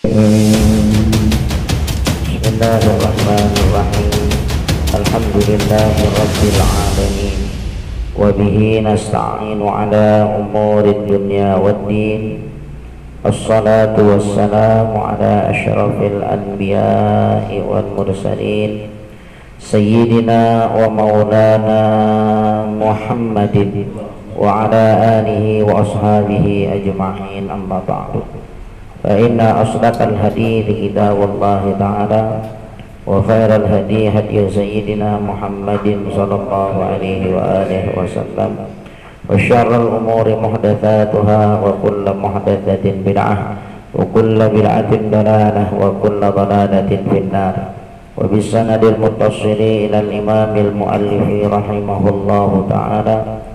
Bismillahirrahmanirrahim. Alhamdulillahirabbil alamin. Wa bihi nasta'inu ala umurid dunya waddin. Assalatu wassalamu ala asyrafil anbiya'i wal mursalin sayyidina wa maulana Muhammadin wa ala alihi wa ashabihi ajma'in, amma ba'du. Fa inna asdaqal hadithi kitabullahi ta'ala wa khairal hadi hadi sayyidina Muhammadin sallallahu alaihi wa alihi wasallam wa syarrul umuri muhdatsatuha wa kullu muhdatsatin bid'ah wa kullu bid'atin dalalah wa kullu dalalatin finnar. Wa bisanadil muttassili ila al-imamil muallifi rahimahullahu ta'ala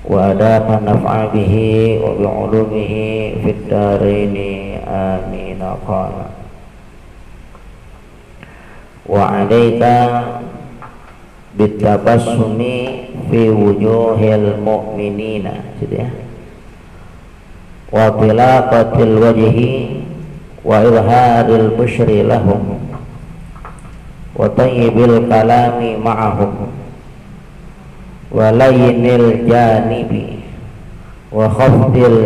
wa adama naf'a bihi wa bi'ulumihi fid daraini amin. Qala wa 'alaika bitabassumi fi wujuhil mu'minina, gitu ya, wa tilaqatil wajhi wa izharil busyri lahum wa tayyibil kalami ma'ahum wa layyinil janibi wa khafdil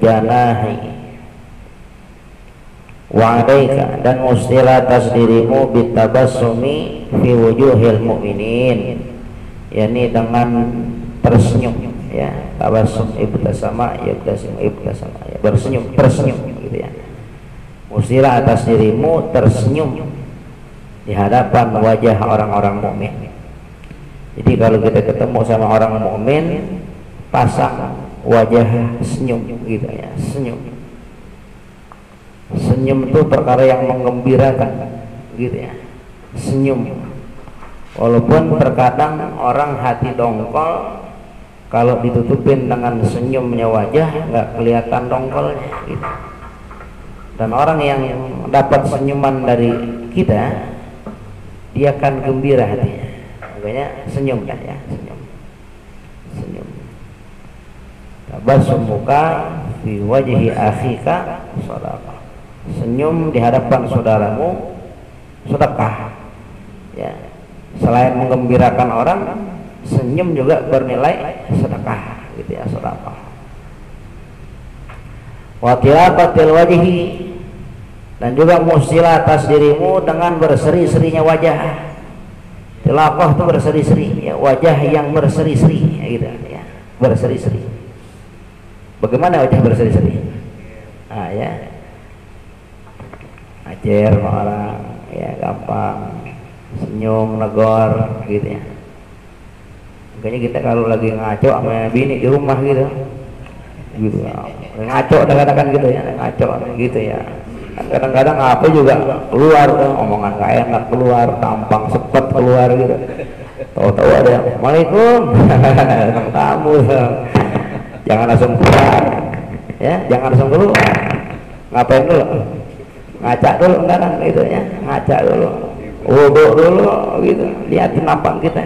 janahi. Wa 'alaika, dan mustilah atas dirimu bitabassumi fi wujuhil mu'minin, yakni dengan tersenyum, ya, tabassum ibtasama yabtasim ibtasama, ya, tersenyum gitu ya. Mustilah atas dirimu tersenyum di hadapan wajah orang-orang mukmin. Jadi kalau kita ketemu sama orang mukmin, pasang wajah senyum gitu ya, senyum. Senyum itu perkara yang menggembirakan, gitu ya, senyum. Walaupun terkadang orang hati dongkol, kalau ditutupin dengan senyumnya wajah nggak kelihatan dongkolnya, gitu. Dan orang yang dapat senyuman dari kita, dia akan gembira hatinya. Makanya senyum kan ya, senyum. Tabassumuka fi wajhi akhika shadaqah. Senyum di hadapan saudaramu sedekah, ya. Selain menggembirakan orang, senyum juga bernilai sedekah, gitu ya, sedekah. Wa tilaqatil wajhi, dan juga mustilah atas dirimu dengan berseri-serinya wajah. Tilaqah itu berseri-seri, ya, wajah yang berseri-seri, ya, gitu ya, berseri-seri. Bagaimana wajah berseri-seri? Ah, ya, ajar orang, ya, gampang senyum, negor, gitu ya. Makanya kita kalau lagi ngaco sama bini di rumah gitu ya, ngaco kadang-kadang gitu ya, ngaco gitu ya. Kadang-kadang apa juga keluar tuh, omongan gak enak keluar, tampang sepet keluar gitu. Tahu-tahu ada yang Assalamualaikum, kamu jangan langsung keluar, ya, jangan langsung keluar. Ngapain dulu? Ngaca dulu kadang gitu ya, ngaca dulu, wudu dulu gitu, lihatin nampang kita.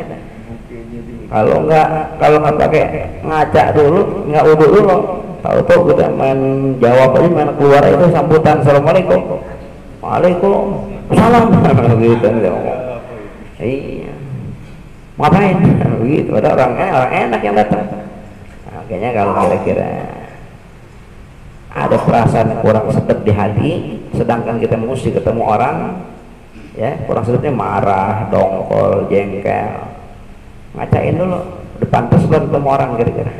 Kalau nggak pakai ngaca dulu, nggak wudu dulu, tahu-tahu kita main jawab aja, main keluar itu sambutan Assalamualaikum, Waalaikumsalam gitu. Iya, ngapain gitu, ada orang enak yang datang. Nah, kayaknya kalau kira-kira ada perasaan kurang sedap di hati, sedangkan kita mesti ketemu orang, ya, kurang sedapnya marah, dongkol, jengkel, ngacain dulu, depan terus belum ketemu orang kira-kira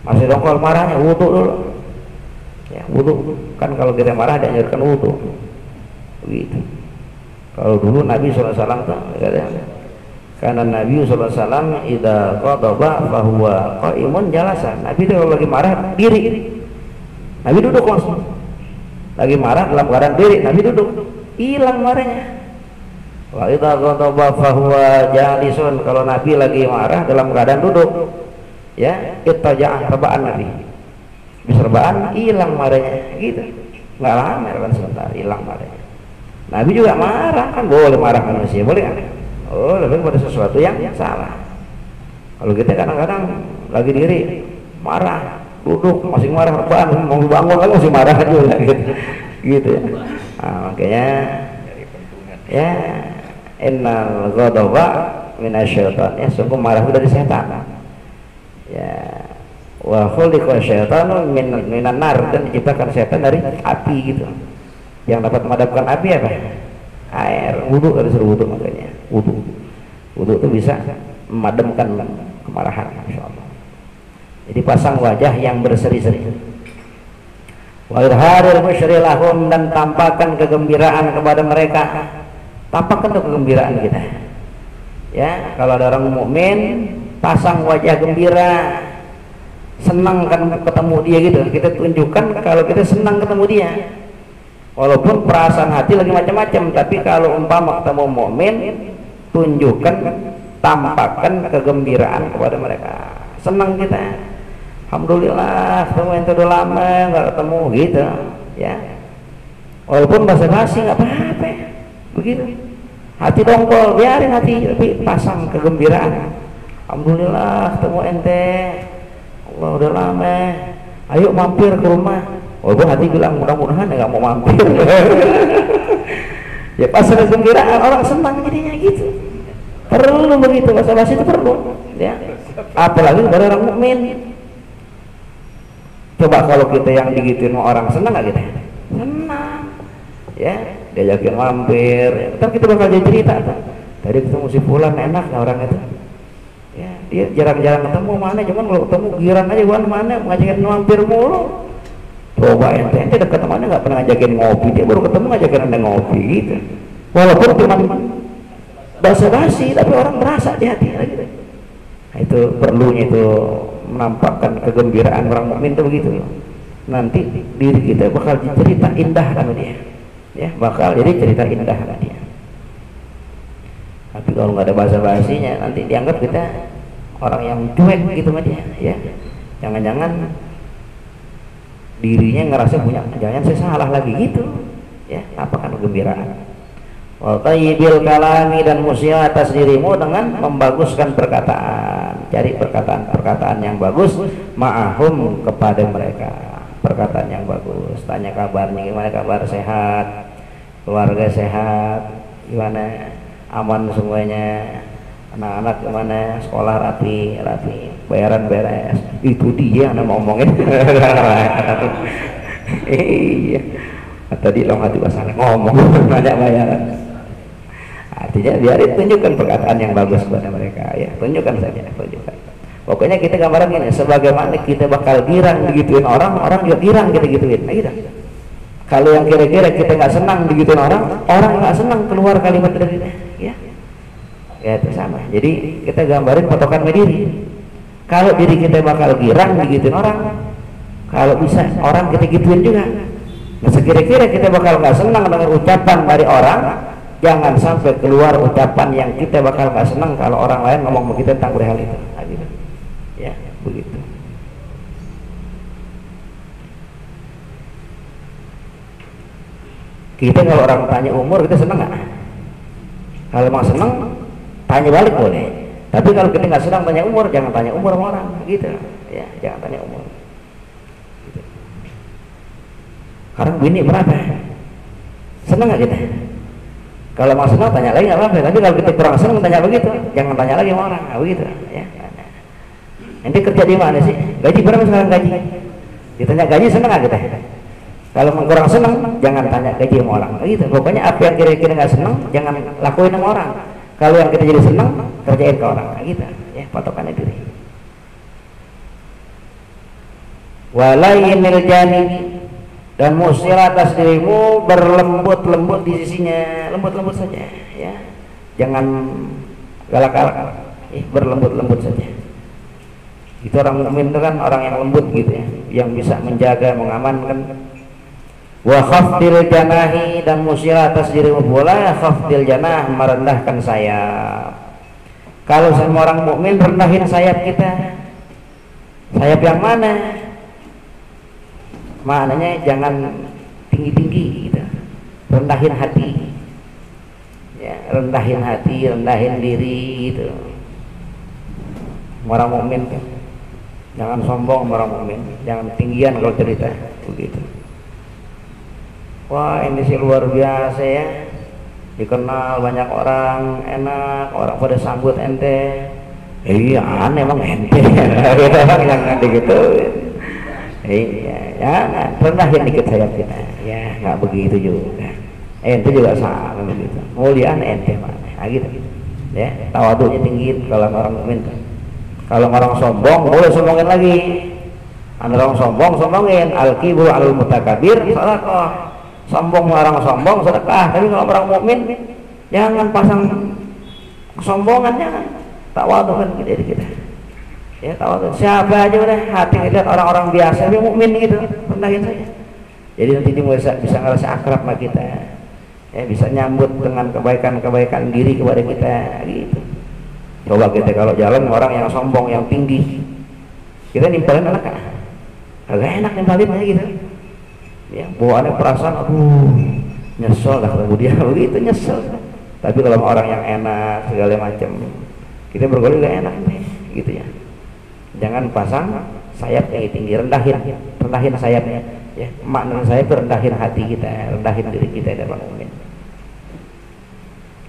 masih dongkol marahnya, wudu dulu, ya, wudu kan kalau kita marah ada nyurkan wudu, begitu. Kalau dulu Nabi SAW tuh katanya, karena Nabi SAW idza qadaba fahuwa qaimun jalasa. Nabi itu kalau lagi marah diri, Nabi duduk langsung. Lagi marah dalam keadaan diri, Nabi duduk, hilang marahnya. Wa idza ghadaba fahuwa jalisun, kalau Nabi lagi marah dalam keadaan duduk, ya, ittaja'a, rebaan Nabi. Habis rebaan hilang marahnya, gitu. Enggak lama kan, sebentar hilang marahnya. Nabi juga marah, kan boleh marah manusia, boleh kan? Oh, lebih pada sesuatu yang salah. Kalau kita kadang-kadang lagi diri marah, duduk masih marah, apaan mau bangun kan masih marah juga gitu ya. Nah, makanya ya innal ghadaba minasyaitan, ya sungguh marah dari setan ya. Wa khuliqa syaitanu minan nar, dan diciptakan setan dari api gitu. Yang dapat memadamkan api apa? Air. Wudu, harus wudu, makanya wudu itu bisa memadamkan kemarahan, insyaallah. Jadi pasang wajah yang berseri-seri. Wa irharul musyri lahum, dan tampakkan kegembiraan kepada mereka. Tampakkan kegembiraan kita. Ya, kalau ada orang mukmin pasang wajah gembira, senang kan ketemu dia gitu. Kita tunjukkan kalau kita senang ketemu dia. Walaupun perasaan hati lagi macam-macam, tapi kalau umpama ketemu mukmin, tunjukkan, tampakkan kegembiraan kepada mereka. Senang kita, alhamdulillah ketemu yang udah lama nggak ketemu gitu ya. Walaupun basa-basi nggak apa-apa, begitu. Hati dongkol, biarin hati, tapi pasang kegembiraan. Alhamdulillah ketemu ente, Allah udah lama, ayo mampir ke rumah. Walaupun hati bilang mudah-mudahan nggak mau mampir. Ya pasang kegembiraan, orang senang jadinya gitu. Perlu begitu, basa-basi itu perlu ya. Apalagi pada orang mukmin. Coba kalau kita yang digituin orang, senang nggak kita? Senang ya, diajakin mampir ya. Ntar kita bakal jadi cerita tuh. Tadi ketemu si fulan, enak ya orang itu ya, dia jarang-jarang ketemu, mana cuman kalau ketemu giran aja, mana ngajakin mampir mulu. Coba ente dekat temannya nggak pernah ngajakin ngopi, dia baru ketemu ngajakin anda ngopi gitu. Walaupun cuma basa-basi, tapi orang berasa di hati gitu. Nah, itu perlunya itu menampakkan kegembiraan orang mukmin itu begitu. Nanti diri kita bakal cerita indah sama dia ya, bakal jadi cerita indah sama dia. Tapi kalau nggak ada basa-basinya, nanti dianggap kita orang yang cuek gitu sama dia ya. Jangan-jangan dirinya ngerasa punya, jangan saya salah lagi gitu ya. Apakah kegembiraan? Wa tayyibil kalami, dan musya atas dirimu dengan membaguskan perkataan. Cari perkataan yang bagus, ma'ahum, kepada mereka, perkataan yang bagus. Tanya kabarnya, gimana kabar, sehat, keluarga sehat, gimana, aman semuanya, anak-anak gimana, sekolah rapi, bayaran beres. Itu dia yang mau ngomongin. Iya, tadi lo hati masalah ngomong banyak bayaran. Artinya biarin, tunjukkan perkataan yang bagus kepada mereka ya, tunjukkan saja, tunjukkan. Pokoknya kita gambaran ini, sebagaimana kita bakal girang digituin orang, orang juga girang kita gituin. Nah, gitu. Kalau yang kira-kira kita nggak senang digituin orang, orang nggak senang keluar kalimat dari kita ya. Ya itu sama. Jadi kita gambarin patokan diri. Kalau diri kita bakal girang digituin orang, kalau bisa orang kita gituin juga. Nah, sekira-kira kita bakal nggak senang dengan ucapan dari orang, jangan sampai keluar ucapan yang kita bakal nggak senang kalau orang lain ngomong begitu tentang perihal itu. Nah, gitu. Ya begitu. Kita kalau orang tanya umur, kita senang nggak? Kalau mau senang, tanya balik boleh. Tapi kalau kita nggak senang tanya umur, jangan tanya umur sama orang, gitu. Ya, jangan tanya umur. Gitu. Sekarang bini berapa? Senang nggak kita? Kalau mau senang tanya lagi nggak apa-apa. Tapi kalau kita kurang senang tanya begitu, jangan tanya lagi sama orang, nah, begitu. Ya. Nanti kerja di mana sih? Gaji berapa sekarang gaji? Ditanya gaji, senang nggak kita? Kalau kurang senang, jangan tanya gaji sama orang. Gitu. Pokoknya apa yang kira-kira nggak senang, jangan lakuin sama orang. Kalau yang kita jadi senang, kerjain ke orang. Gitu. Ya, patokannya diri. Walainil janib, dan musir atas dirimu berlembut-lembut di sisinya, lembut-lembut saja. Ya, jangan galak-galak. Berlembut-lembut saja. Itu orang mukmin itu kan orang yang lembut gitu ya, yang bisa menjaga, mengamankan. Wa khafdil janahi, dan musir atas dirimu pula khafdil janah, merendahkan sayap. Kalau semua orang mukmin rendahin sayap kita, sayap yang mana? Maknanya jangan tinggi-tinggi gitu, rendahin hati ya, rendahin hati, rendahin diri gitu. Orang mukmin tuh Jangan sombong orang mukmin, jangan tinggian kalau cerita begitu. Wah, ini sih luar biasa ya, dikenal banyak orang, enak, orang pada sambut ente. Iya, aneh emang ente. Jangan gitu. Iya, jangan rendahin dikit sayap kita. Ya, nggak begitu juga. Ente juga sama begitu. Muliaan ente mana? Nah, gitu. Ya, tawadhunya tinggi kalau orang mukmin. Kalau orang sombong boleh sombongin lagi. Orang sombong sombongin. Al-kibru alal mutakabir sadaqah. Sombong orang sombong sedekah. Tapi kalau orang mukmin jangan pasang kesombongan, jangan. Tawadhu kan kita. Ya, tawadhu. Siapa aja udah hati lihat orang-orang biasa tapi mukmin gitu, rendahin saja. Jadi nanti dia bisa ngerasa akrab sama kita. Ya, bisa nyambut dengan kebaikan-kebaikan diri kepada kita gitu. Coba kita kalau jalan orang yang sombong, yang tinggi, kita nimpalin anak kan? Agak enak nimpalin aja gitu. Ya, bawaannya perasaan, aduh, nyesel lah kemudian begitu nyesel. Tapi kalau orang yang enak segala macam, kita bergaul juga enak nih, gitu ya. Jangan pasang sayap yang tinggi, rendahin sayapnya. Ya, makna sayap itu rendahin hati kita, rendahin diri kita dalam mukmin.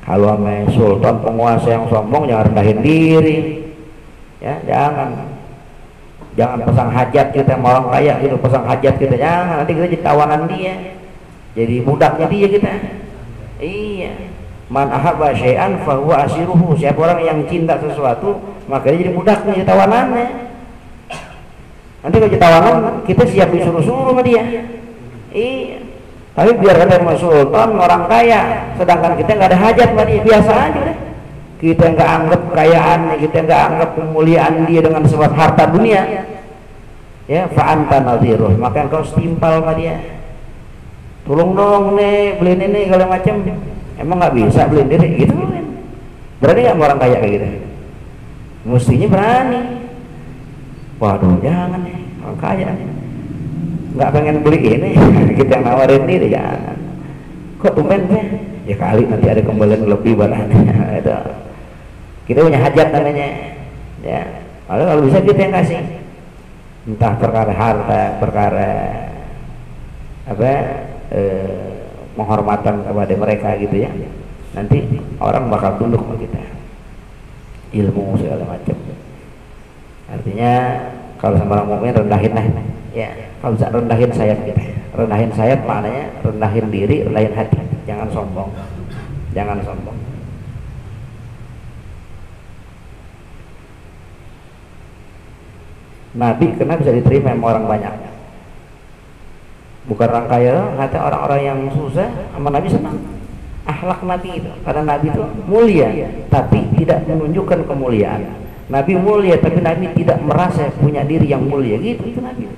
Kalau sama sultan penguasa yang sombong jangan rendahin diri, ya jangan pasang hajat kita sama orang kaya gitu, pasang hajat kita jangan, nanti kita jadi tawanan dia, jadi budaknya dia kita. Iya, man ahabba syai'an fahuwa asiruhu. Siapa orang yang cinta sesuatu maka dia jadi budaknya, jadi tawanannya. Nanti kalau jadi tawanan kita siap disuruh-suruh sama dia. Iya. Tapi biar kata sama sultan orang kaya, sedangkan kita nggak ada hajat sama dia, biasa aja deh. Kita nggak anggap kekayaannya, kita nggak anggap kemuliaan dia dengan sebab harta dunia. Ya, fa'anta nadhiruh, maka engkau setimpal sama dia. Tolong dong nih, beliin ini kalau macam. Emang nggak bisa beliin diri gitu kan? Berani nggak orang kaya kayak gitu? Mestinya berani. Waduh, jangan nih, orang kaya nih. Nggak pengen beli ini, kita yang nawarin diri, jangan. Kok tumben ya? Ya kali nanti ada kembalian lebih barangnya. Itu kita punya hajat namanya, ya. Lalu kalau bisa kita yang kasih, entah perkara harta, perkara apa, penghormatan kepada mereka gitu ya. Nanti orang bakal tunduk sama kita, ilmu segala macam. Artinya kalau sama orang mukmin rendahin lah, ya. Kalau bisa rendahin sayap kita, rendahin sayap maknanya rendahin diri, rendahin hati, jangan sombong, jangan sombong. Nabi kenapa bisa diterima sama orang banyak? Bukan orang kaya, kata orang-orang yang susah sama Nabi senang. Akhlak Nabi itu, karena Nabi itu mulia, tapi tidak menunjukkan kemuliaan. Nabi mulia, tapi Nabi tidak merasa punya diri yang mulia, gitu itu Nabi.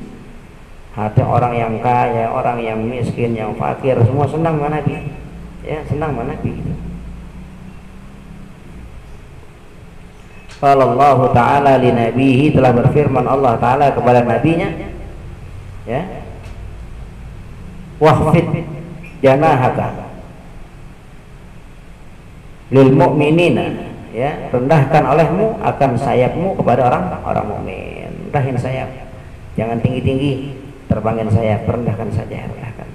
Hati orang yang kaya, orang yang miskin, yang fakir, semua senang sama Nabi. Ya, senang sama Nabi. Gitu. Qala Allah Ta'ala li nabihi, telah berfirman Allah Ta'ala kepada nabinya, ya, wahfid janahaka lil mu'minina, ya, rendahkan olehmu akan sayapmu kepada orang mukmin. Rendahin sayap, jangan tinggi-tinggi, terbangin sayap, rendahkan saja, rendahkan.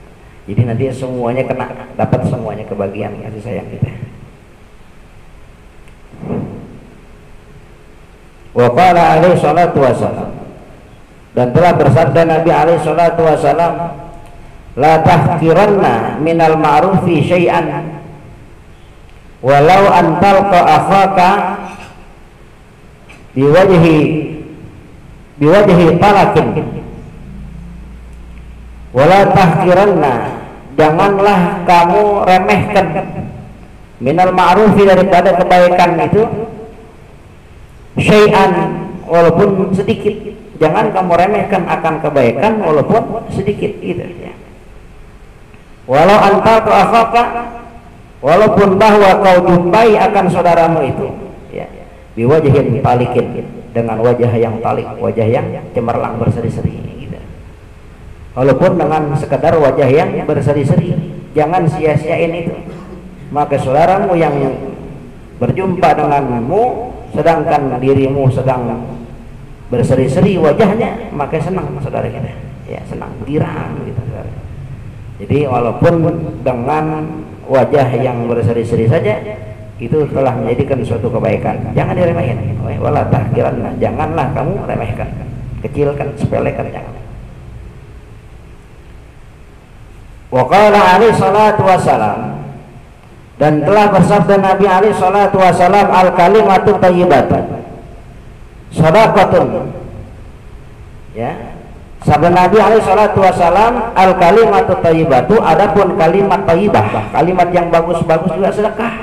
Jadi nanti semuanya kena, dapat semuanya kebagian kasih sayang kita. Wa qala alaihi salatu wassalam, dan telah bersabda Nabi alaihi salatu wassalam, la tahqiranna minal ma'rufi syai'an walau an talqa akhaka biwajhi talakin, wala tahqiranna, janganlah kamu remehkan, minal ma'rufi, daripada kebaikan itu, syai'an, walaupun sedikit. Jangan kamu remehkan akan kebaikan walaupun sedikit, gitu ya. Walau antal ke akhaka, walaupun bahwa kau jumpai akan saudaramu itu, ya, biwajahin talikin, dengan wajah yang talik, wajah yang cemerlang berseri-seri, gitu. Walaupun dengan sekedar wajah yang berseri-seri, jangan sia-siain itu. Maka saudaramu yang berjumpa denganmu sedangkan dirimu sedang berseri-seri wajahnya, maka senang saudara kita, ya senang, girang gitu saudara. Jadi walaupun dengan wajah yang berseri-seri saja, itu telah menjadikan suatu kebaikan, jangan diremehkan. Wala tahqiranna, janganlah kamu remehkan, kecilkan, sepelekan, jangan. Wa qala alaihi salatu wassalam, dan telah bersabda Nabi alaihi salatu wassalam, al kalimatu thayyibatu shadaqatun, ya, sabda Nabi alaihi salatu wassalam, al kalimatu thayyibatu, adapun kalimat thayyibah, kalimat yang bagus-bagus juga sedekah.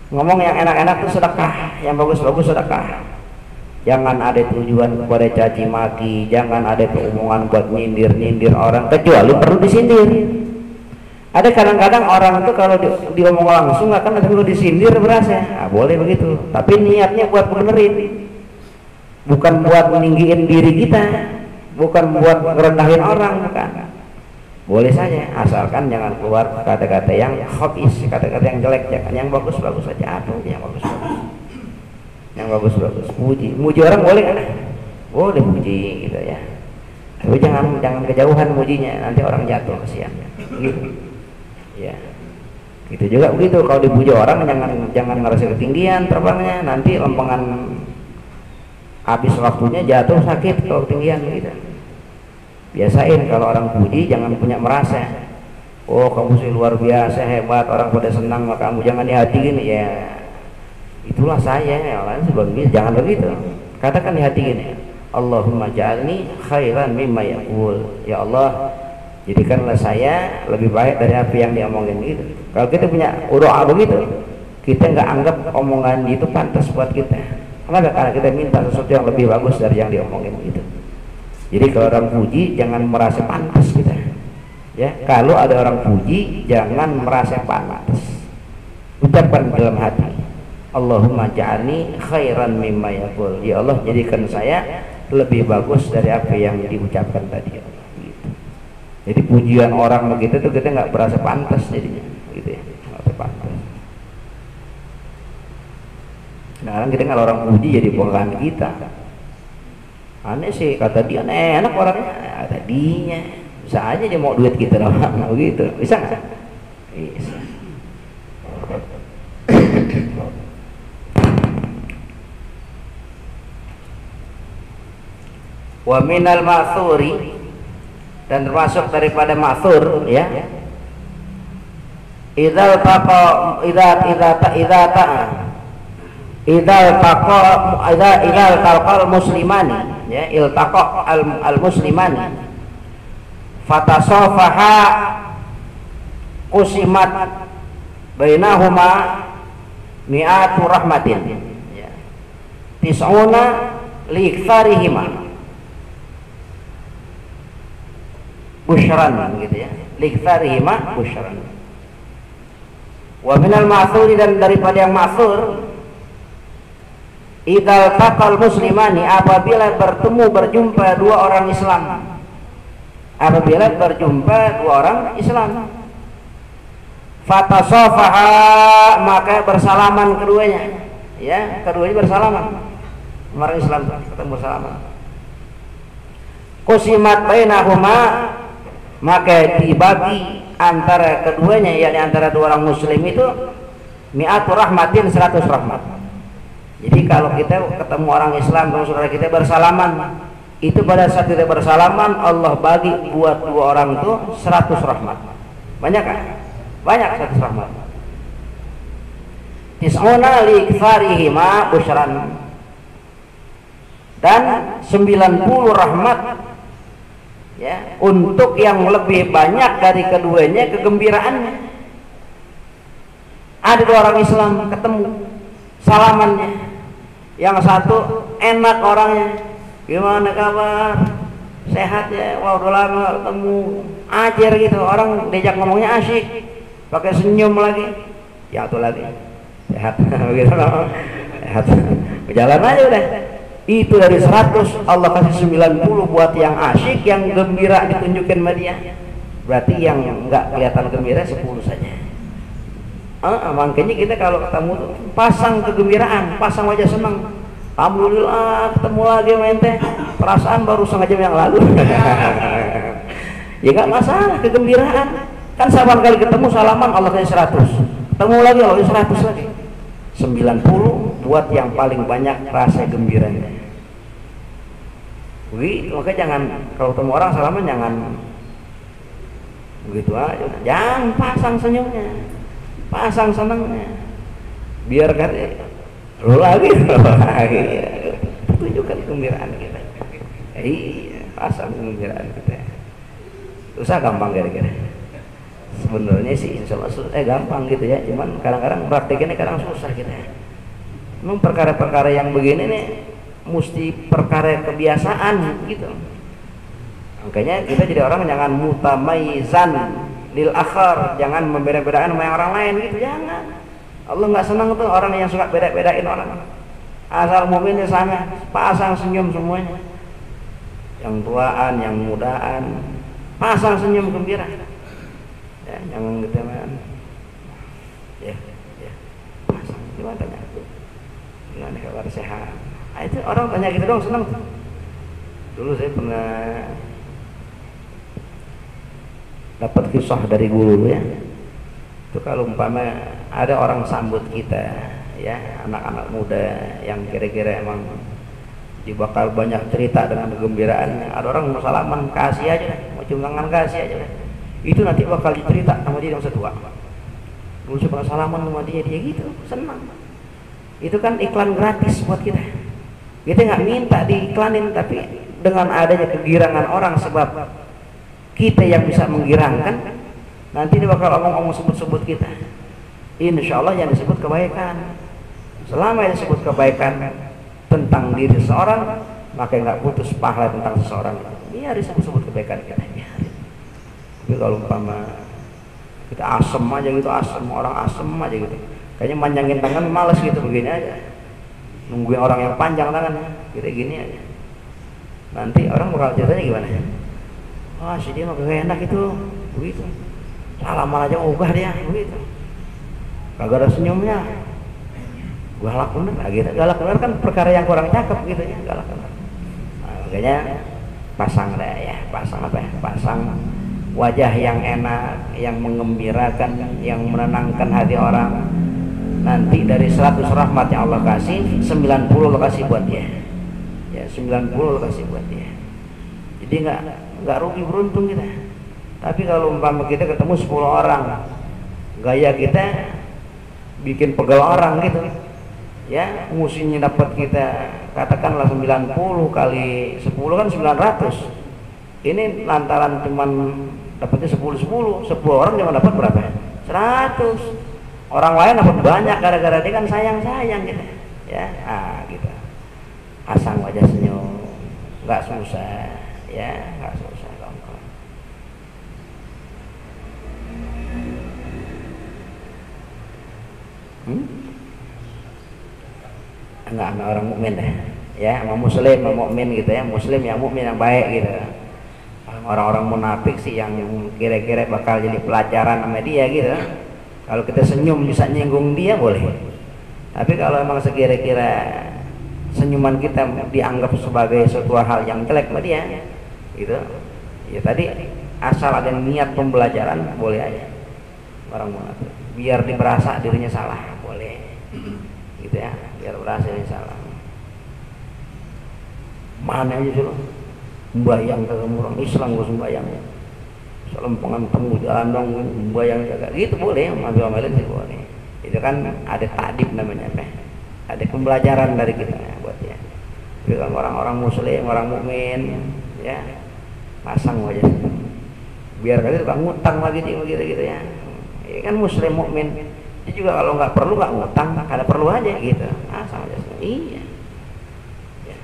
Ngomong yang enak-enak itu sedekah, yang bagus-bagus sedekah. Jangan ada tujuan kepada caci maki, jangan ada keomongan buat nyindir-nyindir orang, kecuali perlu disindir. Ada kadang-kadang orang itu kalau diomong langsung akan ada perlu disindir berasa, boleh begitu, tapi niatnya buat benerin, bukan buat meninggiin diri kita, bukan buat merendahin orang, bukan. Boleh saja, asalkan jangan keluar kata-kata yang khabis, kata-kata yang jelek, jangan, yang bagus-bagus saja. Apa yang bagus-bagus? Yang bagus-bagus, muji orang boleh kan? Boleh muji gitu ya, tapi jangan kejauhan mujinya, nanti orang jatuh, kasihan gitu ya. Gitu juga begitu, kalau dipuji orang jangan ngerasa ketinggian terbangnya, nanti lempengan habis waktunya jatuh sakit kalau ketinggian gitu. Biasain kalau orang puji, jangan punya merasa, oh kamu sih luar biasa hebat, orang pada senang sama kamu, jangan di hati gini, ya itulah saya, ya lain sebagainya, jangan begitu. Katakan di hati gini, Allahumma ja'alni khairan mimma yaqul, ya Allah jadikanlah saya lebih baik dari apa yang diomongin gitu. Kalau kita punya doa begitu, kita nggak anggap omongan itu pantas buat kita. Kenapa? Karena kita minta sesuatu yang lebih bagus dari yang diomongin gitu. Jadi kalau orang puji jangan merasa pantas kita, ya. Kalau ada orang puji jangan merasa pantas, ucapkan dalam hati, Allahumma ja'alni khairan mimma yaqul, ya Allah jadikan saya lebih bagus dari apa yang diucapkan tadi, ya Allah, gitu. Jadi pujian orang begitu tuh kita nggak berasa pantas jadinya, gitu ya, nggak pantas. Sekarang kita kalau orang puji jadi bongkahan kita, aneh sih, kata dia enak orangnya, tadinya bisa aja dia mau duit kita doang, begitu, bisa nggak? Bisa. Wa minal ma'thuri, dan termasuk daripada ma'thur, ya, idzal taqa talqal muslimani, ya, iltaqa al muslimani fatasafaha qusimat bainahuma mi'atu rahmatin, ya, tis'una liiktharihima busyran, gitu ya, liiktharihima busyran. Wa minal ma'thuri, dan daripada yang ma'thur, idzal taqal muslimani, apabila berjumpa dua orang Islam, apabila berjumpa dua orang Islam, fatasafaha, maka bersalaman keduanya, ya, keduanya bersalaman, orang Islam ketemu bersalaman. Qusimat bainahuma, maka dibagi antara keduanya, yakni antara dua orang muslim itu, mi'atu rahmatin, 100 rahmat. Jadi kalau kita ketemu orang Islam, kalau saudara kita bersalaman, itu pada saat kita bersalaman Allah bagi buat dua orang itu 100 rahmat. Banyak kan? Banyak 100 rahmat. Tis'una liiktharihima busyran, dan 90 rahmat, ya, untuk yang lebih banyak dari keduanya kegembiraannya. Ada dua orang Islam ketemu, salamannya, yang satu enak orangnya, gimana kabar, sehat ya, wah udah lama ketemu, ajar gitu, orang diajak ngomongnya asyik, pakai senyum lagi, jatuh lagi, sehat, begitu loh, sehat, berjalan aja udah. Itu dari 100 Allah kasih 90 buat yang asyik, yang gembira ditunjukin sama dia. Berarti yang enggak kelihatan gembira 10 saja. Makanya kita kalau ketemu tuh pasang kegembiraan, pasang wajah senang. Alhamdulillah ketemu lagi mente, perasaan baru setengah jam yang lalu. Ya nggak masalah, kegembiraan kan 8 kali ketemu salaman Allah kasih 100, ketemu lagi Allah kasih 100 lagi, 90 buat yang paling banyak rasa gembiranya. Wih, makanya jangan kalau ketemu orang salaman jangan begitu aja, jangan pasang senyumnya, pasang senangnya, biar kan lo lagi tunjukkan kegembiraan kita. Iya, pasang kegembiraan kita. Susah gampang kira-kira. Sebenarnya sih insya Allah gampang gitu ya, cuman kadang-kadang praktekinnya kadang susah kita. Memang perkara-perkara yang begini nih mesti perkara kebiasaan gitu. Makanya kita jadi orang jangan mutamaizan lil akhar, jangan membeda-bedakan sama yang orang lain gitu, jangan. Allah nggak senang tuh orang yang suka beda-bedain orang. Asal mukminnya sama, pasang senyum semuanya. Yang tuaan, yang mudaan, pasang senyum gembira. Ya, jangan gitu man. Ya, pasang. Gimana tanya? Gimana kabar sehat? Nah, itu orang tanya gitu dong senang. Dulu saya pernah dapat kisah dari guru ya. Itu kalau umpama ada orang sambut kita ya, anak-anak muda yang kira-kira emang bakal banyak cerita dengan kegembiraan, ada orang mau salaman kasih aja, mau cium tangan kasih aja, itu nanti bakal dicerita sama dia yang setua. Dulu saya pernah salaman sama dia gitu, senang. Itu kan iklan gratis buat kita. Kita nggak minta diiklanin, tapi dengan adanya kegirangan orang sebab kita yang bisa menggirangkan, nanti dia bakal ngomong-ngomong sebut-sebut kita. Insya Allah yang disebut kebaikan. Selama yang disebut kebaikan tentang diri seseorang, maka nggak putus pahala tentang seseorang. Biar disebut-sebut kebaikan kita, biarin. Tapi kalau umpama kita asem aja gitu, orang asem aja gitu, kayaknya manjangin tangan males gitu, begini aja, nungguin orang yang panjang tangannya, kita gini aja. Nanti orang bakal ceritanya gimana? Wah, si dia mah gak enak itu, begitu. Salaman aja ogah dia, begitu. Kagak ada senyumnya. Galak bener, nah gitu. Galak bener kan perkara yang kurang cakep gitu ya, galak bener. Nah, makanya pasang deh ya, pasang apa ya? Pasang wajah yang enak, yang mengembirakan, yang menenangkan hati orang. Nanti dari 100 rahmat yang Allah kasih, 90 Allah kasih buat dia. Ya, 90 Allah kasih buat dia. Jadi nggak rugi beruntung kita. Tapi kalau umpama kita ketemu 10 orang, gaya kita bikin pegel orang gitu ya, musuhnya dapat kita katakanlah 90 kali 10 kan 900. Ini lantaran cuman dapatnya 10 orang cuma dapat berapa? 100. Orang lain dapat banyak gara-gara dia kan sayang gitu ya. Gitu. Pasang wajah senyum, nggak susah ya, nggak susah. Enggak sama orang mukmin deh ya, sama muslim, sama mukmin gitu ya, muslim yang mukmin yang baik gitu. Orang-orang munafik sih yang kira-kira bakal jadi pelajaran sama dia gitu. Kalau kita senyum bisa nyinggung dia boleh, tapi kalau emang sekira-kira senyuman kita dianggap sebagai suatu hal yang jelek sama dia gitu ya, tadi asal ada niat pembelajaran boleh aja orang munafik, biar diberasa dirinya salah boleh gitu ya, biar berasa dirinya salah. Mana aja sih lo bayang ke orang Islam gue sembayang selempengan temu jalan dong bayang jaga gitu boleh, ambil amalin sih boleh. Itu kan ada takdib namanya apa, ada pembelajaran dari kita ya, buat ya. Tapi kan orang-orang muslim, orang mukmin ya, pasang wajah biar kali tukang ngutang lagi gitu ya. Ini kan muslim mukmin, dia juga kalau nggak perlu nggak ngutang, kada perlu aja gitu. Sama aja. Iya. Ya.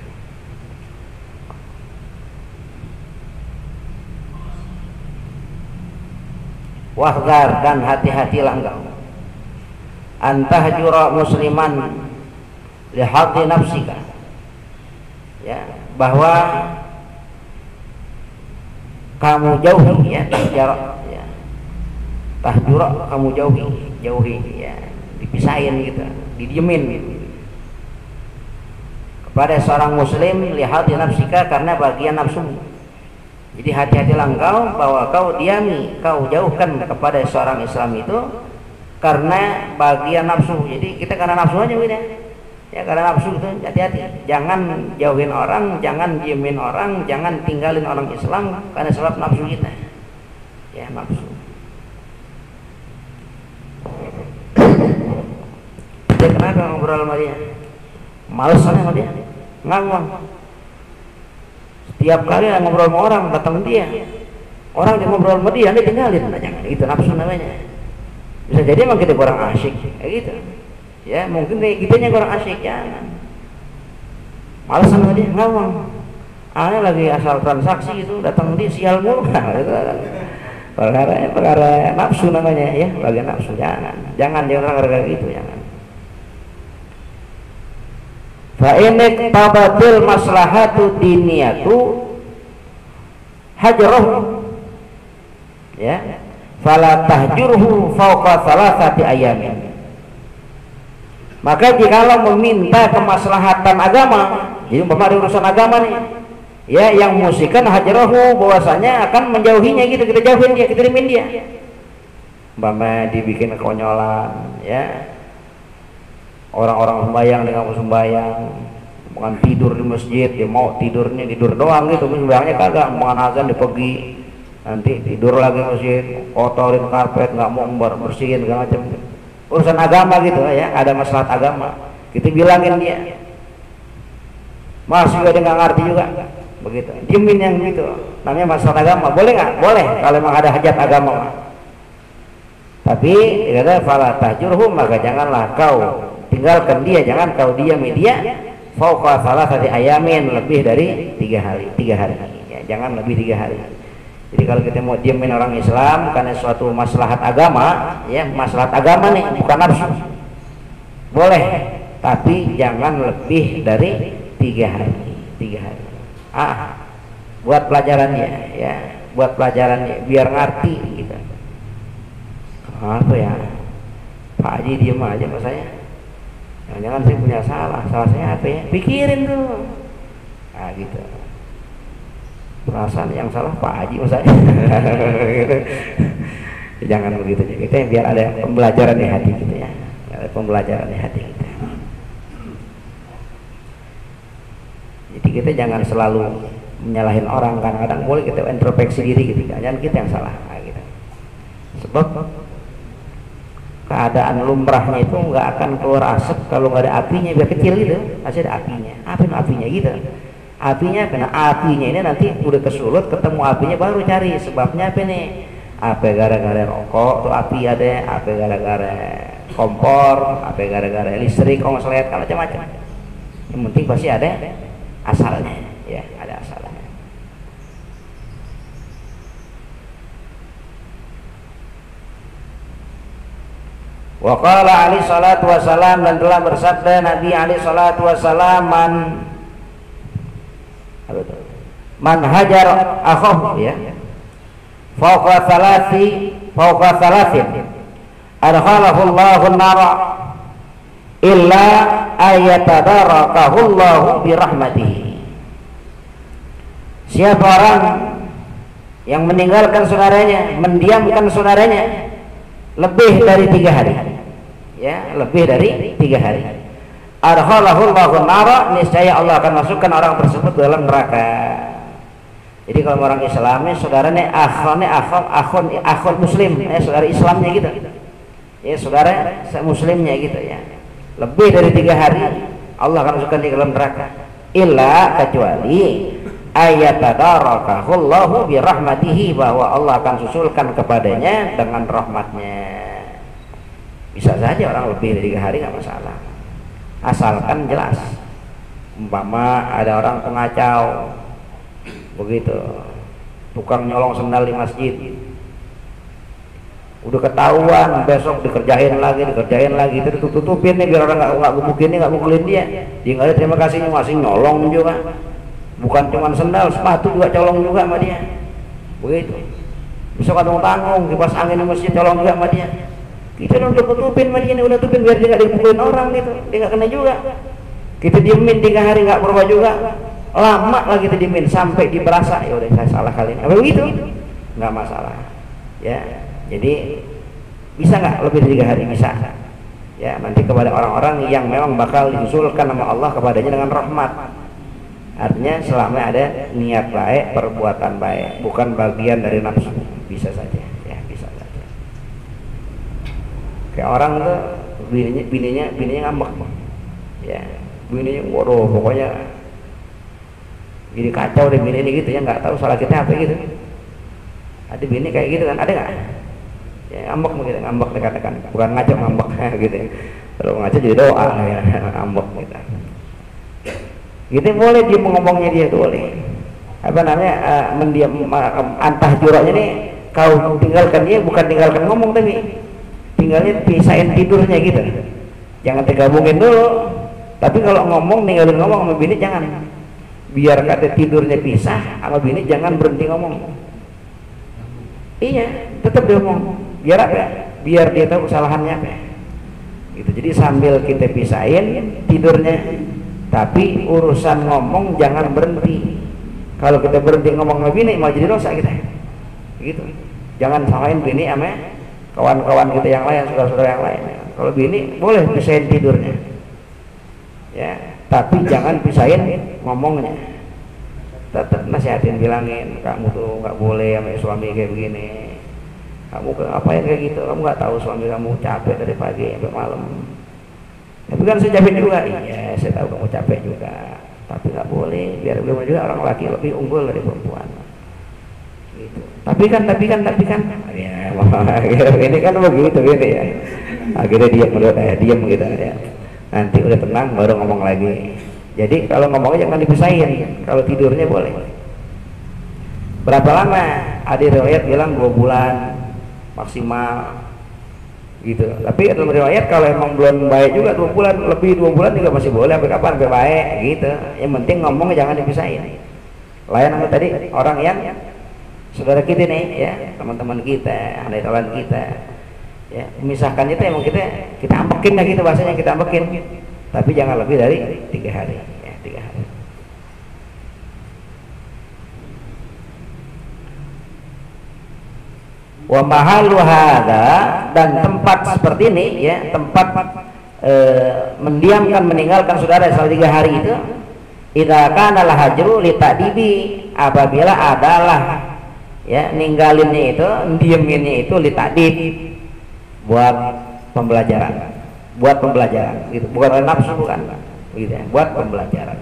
Wahdar, dan hati-hatilah engkau antahjura musliman lihadhi nafsika ya, bahwa kamu jauhi ya, tahjura kamu jauhi ya, dipisahin gitu, didiemin gitu. kepada seorang muslim lihat nafsika, karena bagian nafsu. Jadi hati-hatilah engkau bahwa kau diami, kau jauhkan kepada seorang Islam itu karena bagian nafsu. Jadi kita karena nafsu aja gitu ya, karena nafsu itu hati-hati. Jangan jauhin orang, jangan diemin orang, jangan tinggalin orang Islam karena sebab nafsu kita. Ya, nafsu. Dia kenapa ngobrol sama dia? Males sama dia, ngawang. Setiap kali ngobrol sama orang, datang dia. Orang yang ngobrol sama dia, dia tinggalin. Nah, jangan, itu nafsu namanya. Bisa jadi emang kita kurang asyik, kayak gitu. Ya, mungkin kayak kitanya kurang asyik, jangan. Males sama dia, ngawang. Aneh lagi asal transaksi itu, datang dia sial mulu. Perkara nafsu namanya, ya, bagian nafsu. Jangan gara-gara gitu, jangan. Fa'inek tabatil maslahatu diniyatu hajroh, ya, fala tahjurhu fauqa salasati ayamin. Maka jikalau meminta kemaslahatan agama, jadi umpama ada urusan agama nih, ya, yang musikan hajrohu, bahwasanya akan menjauhinya gitu, kita jauhin dia, kita diemin dia. Umpama dibikin konyolan, ya, orang-orang sembahyang dengan sembahyang, bukan tidur di masjid, dia mau tidurnya tidur doang gitu, sembahyangnya kagak, mau azan dipegi, nanti tidur lagi masjid, kotorin karpet, nggak mau bersihin segala macam. Urusan agama gitu ya, ada masalah agama, kita bilangin dia, masih juga dia nggak ngerti juga, begitu, diemin yang gitu, namanya masalah agama. Boleh nggak? Boleh, kalau memang ada hajat agama. Tapi kata fala tahjurhum, maka janganlah kau tinggalkan dia, jangan kau diami dia fauqa salasati ayamin, lebih dari 3 hari ya, jangan lebih 3 hari. Jadi kalau kita mau diamin orang Islam karena suatu maslahat agama, ya, maslahat agama nih, bukan nafsu, boleh, tapi jangan lebih dari 3 hari. Buat pelajarannya, ya, buat pelajarannya biar ngerti gitu. Apa ya, Pak Haji diem aja sama saya. Jangan saya punya salah saya apa ya? Pikirin dulu. Nah gitu. Perasaan yang salah Pak Haji sama saya. Gitu. Jangan begitu. Kita biar ada pembelajaran di hati kita, ya. Ada pembelajaran di hati kita. Jadi kita jangan selalu menyalahin orang, kadang-kadang boleh kita introspeksi diri gitu. Jangan kita yang salah. Nah, gitu. Sebab keadaan lumrahnya itu nggak akan keluar asap kalau nggak ada apinya, biar kecil gitu, masih ada apinya. Apinya gitu, apinya karena apinya ini nanti udah kesulut, ketemu apinya baru cari sebabnya apa nih, apa gara-gara rokok tuh api ada, apa gara-gara kompor, apa gara-gara listrik, konslet, macam-macam. Yang penting pasti ada asalnya, ya, ada asalnya. Wa qala alaihi salatu wassalam, dan telah bersabda Nabi alaihi salatu wassalam, man hajar akhahu, ya, fawqa thalathin adkhalahu Allahu an-nar illa ayatadarakahu Allahu bi rahmatihi. Siapa orang yang meninggalkan saudaranya, mendiamkan saudaranya lebih dari 3 hari, ya, lebih dari 3 hari, adkhalahu Allahu nara, niscaya Allah akan masukkan orang tersebut dalam neraka. Jadi kalau orang Islamnya saudaranya akhun muslim, saudara Islamnya gitu, ya, saudara muslimnya gitu, ya, lebih dari 3 hari Allah akan masukkan di dalam neraka, illa, kecuali ayatadarakahu Allahu bi rahmatihi, bahwa Allah akan susulkan kepadanya dengan rahmatnya. Bisa saja orang lebih dari 3 hari nggak masalah, asalkan jelas. Umpama ada orang pengacau begitu, tukang nyolong sendal di masjid, udah ketahuan, besok dikerjain lagi, itu tutupin nih biar orang nggak gebukin, nggak mukulin dia nggak ada terima kasihnya, masih nyolong juga. Bukan cuma sendal, sepatu juga colong juga sama dia. Begitu. Besok ada tanggung, kipas angin di masjid colong juga sama dia. Kita udah tutupin sama dia, udah tutupin biar dia nggak dipukulin orang gitu, dia nggak kena juga. Kita diemin 3 hari nggak berubah juga, lama lagi kita diemin sampai diberasa ya udah saya salah kali ini. Apa begitu? Nggak masalah. Ya, jadi bisa nggak lebih dari 3 hari? Bisa. Ya, nanti kepada orang-orang yang memang bakal diusulkan nama Allah kepadanya dengan rahmat. Artinya selama ada niat baik, perbuatan baik, bukan bagian dari nafsu. Bisa saja, ya bisa saja. Kayak orang tuh bininya ngambek, ya bininya waduh pokoknya jadi kacau deh bini ini gitu ya, nggak tahu salah kita apa gitu. Ada bini kayak gitu kan, ada nggak? Ya ngambek gitu, ngambek dekat-dekat, bukan ngaco ngambek gitu. Kalau ngaco jadi doa ya, ngambek gitu. Gitu boleh dia ngomongnya dia tuh boleh. Apa namanya mendiam antah juraknya nih kau tinggalkan dia, bukan tinggalkan ngomong tapi tinggalnya pisahin tidurnya gitu. Jangan digabungin dulu. Tapi kalau ngomong ninggalin ngomong sama bini jangan. Biar kata tidurnya pisah sama bini jangan berhenti ngomong. Iya, tetap dia ngomong. Biar apa? Biar dia tahu kesalahannya apa. Gitu. Jadi sambil kita pisahin tidurnya, tapi urusan ngomong jangan berhenti. Kalau kita berhenti ngomong sama bini mau jadi dosa kita. Gitu. Jangan samain bini sama kawan-kawan kita yang lain, saudara-saudara yang lain. Kalau bini boleh pisahin tidurnya. Ya, tapi jangan pisahin ngomongnya. Tetap nasihatin, bilangin kamu tuh nggak boleh sama suami kayak begini. Kamu ngapain kayak gitu? Kamu nggak tahu suami kamu capek dari pagi sampai malam. Tapi kan saya capek juga. Iya, saya tahu kamu capek juga. Tapi nggak boleh. Biar juga orang laki lebih unggul dari perempuan. Gitu. Tapi kan. Ya, ini kan begitu gitu ya. Akhirnya diam gitu ya. Nanti udah tenang baru ngomong lagi. Jadi kalau ngomongnya jangan dipisahin. Kalau tidurnya boleh. Berapa lama? Ada riwayat bilang 2 bulan maksimal gitu. Tapi dalam riwayat kalau emang belum baik juga 2 bulan, lebih 2 bulan juga masih boleh. Sampai kapan? Sampai baik gitu. Yang penting ngomongnya jangan dipisahin. Lain sama tadi orang yang saudara kita nih ya, teman-teman kita, anak-anak kita ya, memisahkan itu emang kita ambekin lah gitu bahasanya, kita ambekin. Tapi jangan lebih dari 3 hari ya, 3 hari. Wa mahallu hadza, dan tempat seperti ini ya, tempat mendiamkan, meninggalkan saudara selama 3 hari itu, idza kana al hajru li ta'dibi, apabila adalah ya ninggalinnya itu, dieminnya itu li ta'dib, buat pembelajaran gitu, bukan oleh nafsu, bukan gitu ya, buat pembelajaran.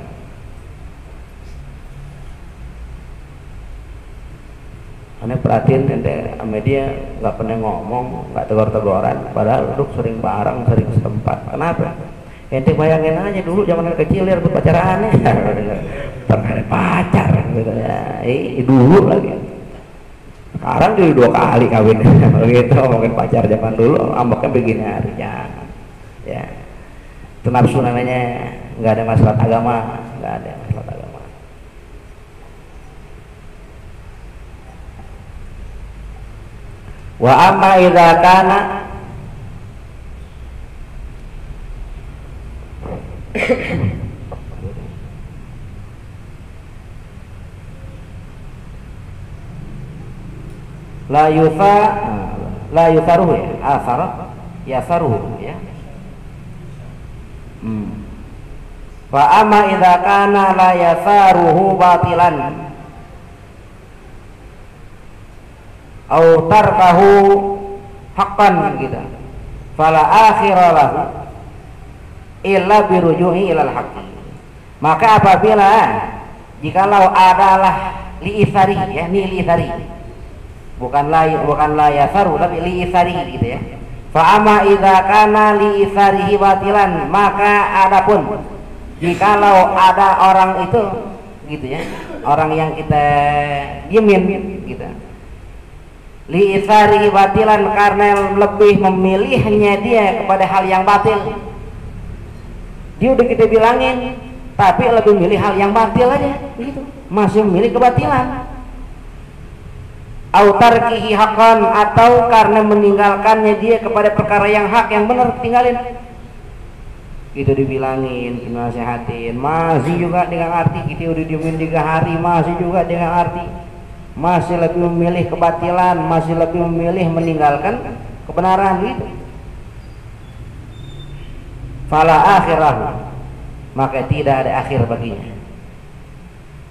Aneh perhatiin ente sama dia nggak pernah ngomong, nggak tegur-teguran, padahal duduk sering bareng, sering setempat. Kenapa? Ente bayangin aja dulu zaman kecil ya pacarannya pernah ada pacar gitu ya, dulu lagi. Sekarang jadi 2 kali kawin begitu, mungkin pacar zaman dulu ambeknya begini harinya ya. Itu nafsu namanya, nggak ada masalah agama, nggak ada masalah agama. Wa amma idza kana la yutharuhu ya, asara yasaruhu ya. Fa amma idza kana la yasaruhu batilan au tarkahu haqqan gitu, fala akhira lahu illa birujuhi ilal haqqi. Maka apabila jikalau adalah li'ithari ya, li'ithari, bukan la yasaru tapi li'ithari gitu ya. Fa amma idza kana li'itharihi batilan, maka adapun jikalau ada orang itu gitu ya, orang yang kita diemin gitu, li'itharihi batilan, karena lebih memilihnya dia kepada hal yang batil. Dia udah kita bilangin tapi lebih milih hal yang batil aja gitu, masih memilih kebatilan. Au tarkihi haqqan, atau karena meninggalkannya dia kepada perkara yang hak, yang benar tinggalin. Itu dibilangin, dinasehatin, masih juga dengan arti kita udah diemin 3 hari, masih juga dengan arti masih lebih memilih kebatilan, masih lebih memilih meninggalkan kebenaran gitu. Fala akhirahu, maka tidak ada akhir baginya.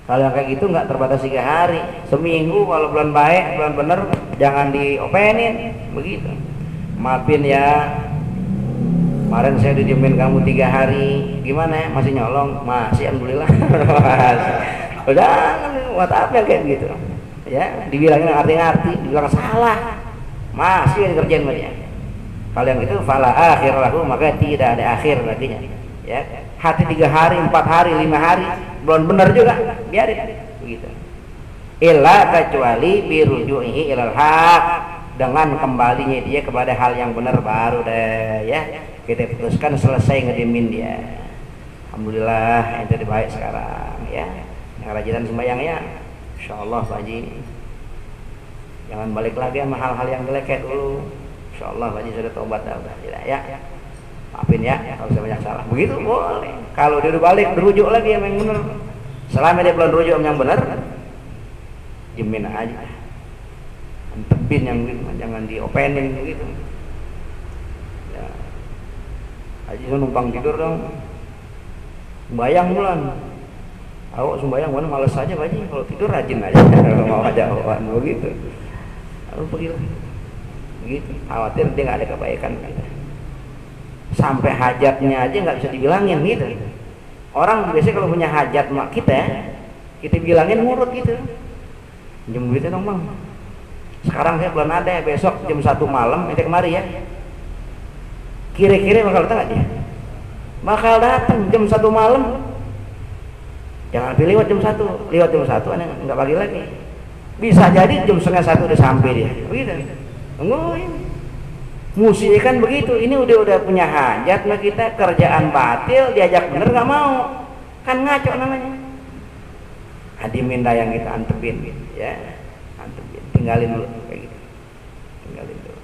Kalau yang kayak gitu nggak terbatas 3 hari, seminggu kalau belum baik, belum bener, jangan diopenin begitu. Maafin ya, kemarin saya didiemin kamu 3 hari, gimana ya? Masih nyolong? Masih, alhamdulillah. Udah, buat apa yang kayak gitu? Ya, dibilangin arti-arti, dibilang salah, masih dikerjain sama dia. Kalau yang itu fala akhir lahu, maka tidak ada akhir baginya. Ya, hati 3 hari, 4 hari, 5 hari, belum benar juga, biarin begitu. Illa kecuali birujuhi ilal haq, dengan kembalinya dia kepada hal yang benar baru deh ya. Kita putuskan selesai ngedimin dia. Alhamdulillah itu baik sekarang ya. Yang rajinan sembahyangnya insyaallah Pak Haji jangan balik lagi sama hal-hal yang jelek kayak dulu. Insyaallah Pak Haji sudah tobat dah udah ya. Maafin ya kalau saya banyak salah. Begitu boleh. Kalau dia udah balik berujuk lagi sama yang benar. Selama dia belum rujuk sama yang benar, jemin aja. Antepin yang jangan diopenin begitu. Ya. Haji numpang tidur dong. Bayang bulan. Awak sembahyang mana malas saja Pak Haji, kalau tidur rajin aja. Kalau mau jauhan begitu. Lalu pergi begitu. Khawatir dia nggak ada kebaikan gitu. Sampai hajatnya aja nggak bisa dibilangin gitu. Orang biasanya kalau punya hajat mak kita bilangin ngurut gitu. Jam duitnya dong bang. Sekarang saya belum ada, besok jam 1 malam nanti kemari ya. Kira-kira bakal datang nggak dia? Bakal datang jam 1 malam. Jangan pilih lewat jam 1, lewat jam 1 aneh nggak bagi lagi. Bisa jadi jam 12:30 udah sampai dia. Begitu. Tungguin. Musiknya kan begitu. Ini udah punya hajat sama kita, kerjaan batil, diajak bener nggak mau. Kan ngaco namanya. Hadimin yang kita antepin ya. Antepin. Tinggalin dulu kayak gitu. Tinggalin dulu.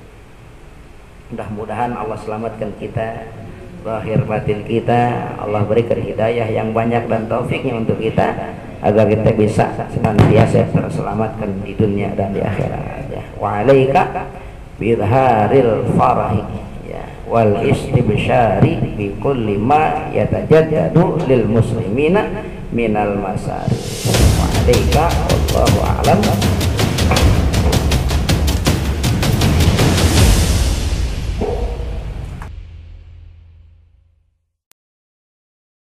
Mudah-mudahan Allah selamatkan kita. Zahir batin kita, Allah berikan hidayah yang banyak dan taufiknya untuk kita agar kita bisa senantiasa terselamatkan di dunia dan di akhirat ya. Wa alaika bidharil farahi ya wal istibsyari bi kulli ma yatajaddadu lil muslimina minal masari. Wa alaika wallahu a'lam.